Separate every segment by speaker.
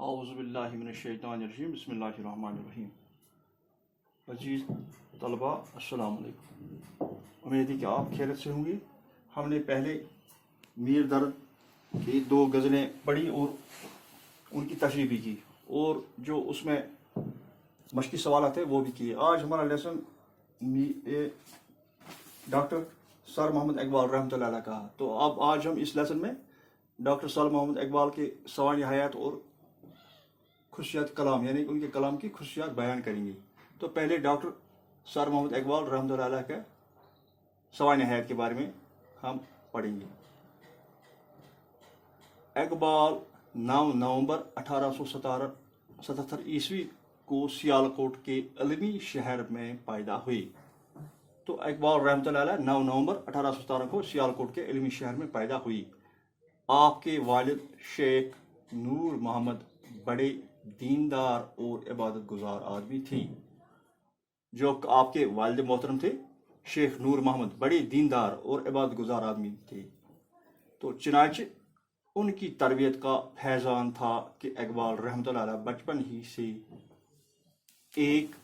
Speaker 1: اعوذ باللہ من الشیطان الرجیم بسم اللہ الرحمن الرحیم. عزیز طلباء السلام علیکم. امید ہے کہ آپ خیریت سے ہوں گے. ہم نے پہلے میر درد کی 2 غزلیں پڑھی اور ان کی تشریح بھی کی اور جو اس میں مشقی سوالات ہیں وہ بھی کیے. آج ہمارا لیسن ڈاکٹر سر محمد اقبال رحمۃ اللہ علیہ کا. تو اب آج ہم اس لیسن میں ڈاکٹر سر محمد اقبال کے سوانح حیات اور خصوصیات کلام یعنی ان کے کلام کی خصوصیات بیان کریں گے. تو پہلے ڈاکٹر سر محمد اقبال رحمۃ اللہ علیہ کے سوانح حیات کے بارے میں ہم پڑھیں گے. اقبال 9 نومبر 1877 عیسوی کو سیالکوٹ کے علمی شہر میں پیدا ہوئے. تو اقبال رحمۃ اللہ علیہ 9 نومبر 1817 کو سیالکوٹ کے علمی شہر میں پیدا ہوئی. آپ کے والد شیخ نور محمد بڑے دیندار اور عبادت گزار آدمی تھے. جو آپ کے والد محترم تھے شیخ نور محمد بڑے دیندار اور عبادت گزار آدمی تھے. تو چنانچہ ان کی تربیت کا فیضان تھا کہ اقبال رحمۃ اللہ علیہ بچپن ہی سے ایک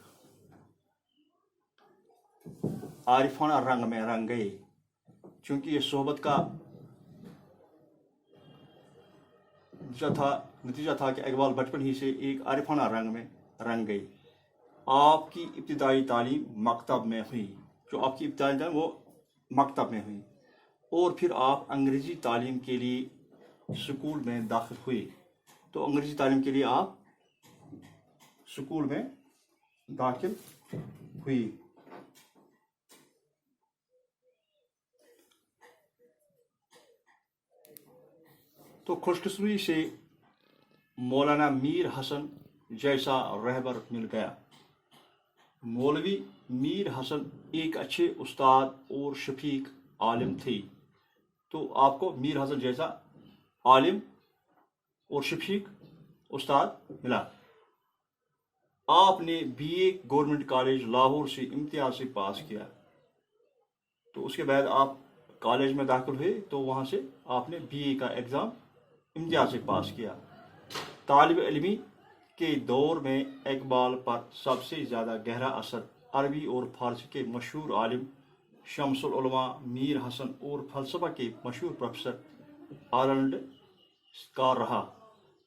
Speaker 1: عارفانہ رنگ میں رنگ گئے. چونکہ یہ صحبت کا نتیجہ تھا کہ اقبال بچپن ہی سے ایک عارفانہ رنگ میں رنگ گئی. آپ کی ابتدائی تعلیم مکتب میں ہوئی. جو آپ کی ابتدائی تعلیم وہ مکتب میں ہوئی اور پھر آپ انگریزی تعلیم کے لیے اسکول میں داخل ہوئے. تو انگریزی تعلیم کے لیے آپ اسکول میں داخل ہوئی. تو خوش قسمتی سے مولانا میر حسن جیسا رہبر مل گیا. مولوی میر حسن ایک اچھے استاد اور شفیق عالم تھے. تو آپ کو میر حسن جیسا عالم اور شفیق استاد ملا. آپ نے BA گورنمنٹ کالج لاہور سے امتیاز سے پاس کیا. تو اس کے بعد آپ کالج میں داخل ہوئے تو وہاں سے آپ نے BA کا ایگزام امتیاز سے پاس کیا. طالب علمی کے دور میں اقبال پر سب سے زیادہ گہرا اثر عربی اور فارسی کے مشہور عالم شمس العلماء میر حسن اور فلسفہ کے مشہور پروفیسر آرنلڈ کا رہا.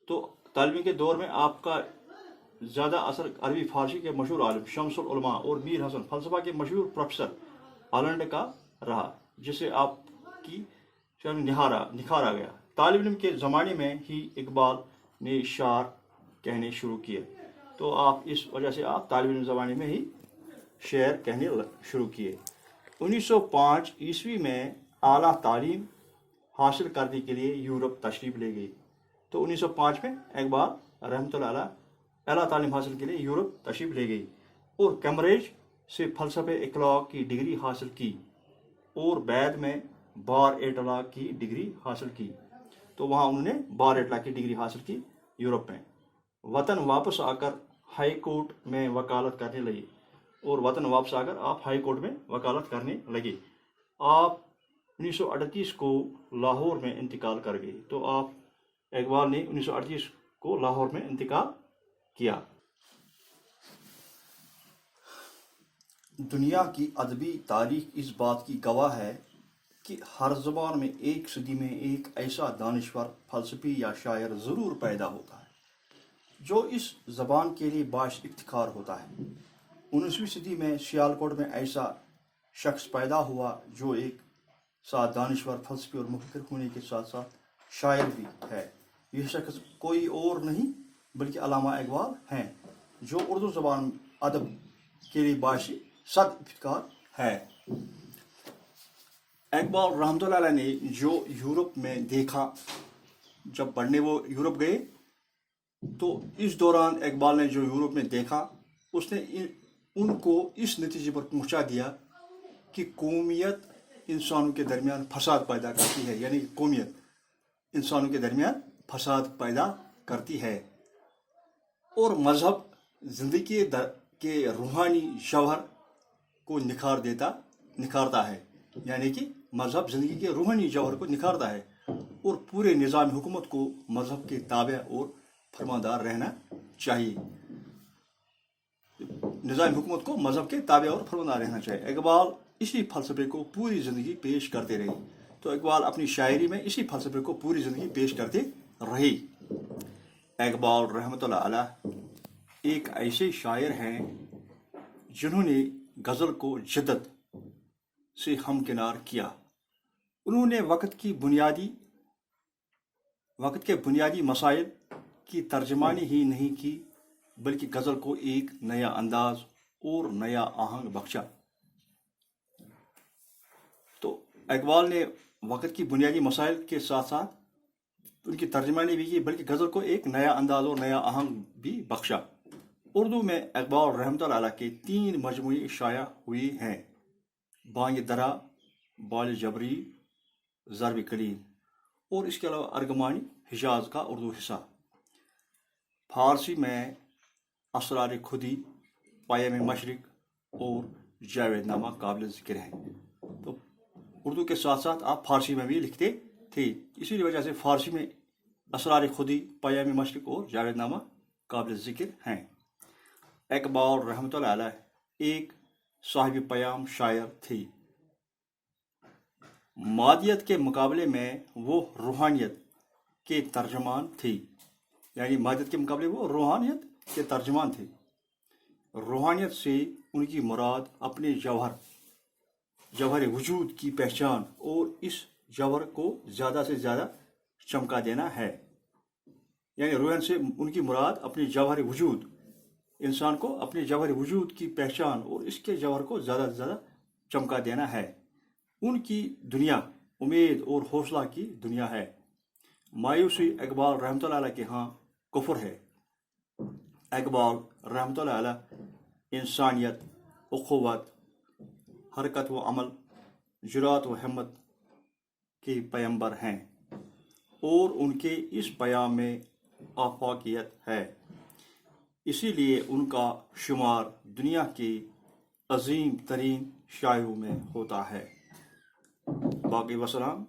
Speaker 1: تو طالب کے دور میں آپ کا زیادہ اثر عربی فارسی کے مشہور عالم شمس العلماء اور میر حسن فلسفہ کے مشہور پروفیسر آرنلڈ کا رہا جسے آپ کی نکھارا گیا. طالب علم کے زمانے میں ہی اقبال نے شعر کہنے شروع کیے. تو آپ اس وجہ سے آپ طالب علم زمانے میں ہی شعر کہنے شروع کیے. 1905 عیسوی میں اعلیٰ تعلیم حاصل کرنے کے لیے یورپ تشریف لے گئی. تو 1905 میں اقبال رحمۃ اللہ علیہ اعلیٰ تعلیم حاصل کے لیے یورپ تشریف لے گئی اور کیمبرج سے فلسفہ اخلاق کی ڈگری حاصل کی اور بعد میں بار ایٹ لا کی ڈگری حاصل کی. تو وہاں انہوں نے بار ایٹ لا کی ڈگری حاصل کی یورپ میں. وطن واپس آ کر ہائی کورٹ میں وکالت کرنے لگے اور وطن واپس آ کر آپ ہائی کورٹ میں وکالت کرنے لگے. آپ 1938 کو لاہور میں انتقال کر گئے. تو آپ اقبال نے 1938 کو لاہور میں انتقال کیا. دنیا کی ادبی تاریخ اس بات کی گواہ ہے کہ ہر زبان میں ایک صدی میں ایک ایسا دانشور فلسفی یا شاعر ضرور پیدا ہوتا ہے جو اس زبان کے لیے باعث افتخار ہوتا ہے. 19ویں صدی میں سیالکوٹ میں ایسا شخص پیدا ہوا جو ایک ساتھ دانشور فلسفی اور مفکر ہونے کے ساتھ ساتھ شاعر بھی ہے. یہ شخص کوئی اور نہیں بلکہ علامہ اقبال ہیں جو اردو زبان ادب کے لیے باعث صد افتخار ہے. اقبال رحمۃ اللہ علیہ نے جو یورپ میں دیکھا جب پڑھنے وہ یورپ گئے تو اس دوران اقبال نے جو یورپ میں دیکھا اس نے ان کو اس نتیجے پر پہنچا دیا کہ قومیت انسانوں کے درمیان فساد پیدا کرتی ہے. یعنی قومیت انسانوں کے درمیان فساد پیدا کرتی ہے اور مذہب زندگی کے روحانی جوہر کو نکھارتا ہے. یعنی کہ مذہب زندگی کے روحانی جوہر کو نکھارتا ہے اور پورے نظام حکومت کو مذہب کے تابع اور فرماندار رہنا چاہیے. نظام حکومت کو مذہب کے تابع اور فرماندار رہنا چاہیے. اقبال اسی فلسفے کو پوری زندگی پیش کرتے رہے. تو اقبال اپنی شاعری میں اسی فلسفے کو پوری زندگی پیش کرتے رہے. اقبال رحمۃ اللہ علیہ ایک ایسے شاعر ہیں جنہوں نے غزل کو جدت سے ہمکنار کیا. انہوں نے وقت کے بنیادی مسائل کی ترجمانی ہی نہیں کی بلکہ غزل کو ایک نیا انداز اور نیا آہنگ بخشا. تو اقبال نے وقت کی بنیادی مسائل کے ساتھ ساتھ ان کی ترجمانی بھی کی بلکہ غزل کو ایک نیا انداز اور نیا آہنگ بھی بخشا. اردو میں اقبال رحمۃ اللہ علیہ کے 3 مجموعے شائع ہوئے ہیں: بانگ درا، بال جبری، ضرب کلیم، اور اس کے علاوہ ارغمانی حجاز کا اردو حصہ. فارسی میں اسرار خودی، پیام مشرق اور جاوید نامہ قابل ذکر ہیں. تو اردو کے ساتھ ساتھ آپ فارسی میں بھی لکھتے تھے، اسی وجہ سے فارسی میں اسرار خودی، پیام مشرق اور جاوید نامہ قابل ذکر ہیں. اقبال رحمۃ اللہ علیہ ایک صاحب پیام شاعر تھے. مادیت کے مقابلے میں وہ روحانیت کے ترجمان تھے. یعنی مادیت کے مقابلے وہ روحانیت کے ترجمان تھے. روحانیت سے ان کی مراد اپنے جوہر وجود کی پہچان اور اس جوہر کو زیادہ سے زیادہ چمکا دینا ہے. یعنی روحانیت سے ان کی مراد اپنے جوہر وجود، انسان کو اپنے جوہر وجود کی پہچان اور اس کے جوہر کو زیادہ سے زیادہ چمکا دینا ہے. ان کی دنیا امید اور حوصلہ کی دنیا ہے. مایوسی اقبال رحمۃ اللہ علیہ کے ہاں کفر ہے. اقبال رحمۃ اللہ علیہ انسانیت، اخوت، حرکت و عمل، جرات و ہمت کے پیمبر ہیں اور ان کے اس پیام میں آفاقیت ہے. اسی لیے ان کا شمار دنیا کے عظیم ترین شاعروں میں ہوتا ہے. باقی وسلام.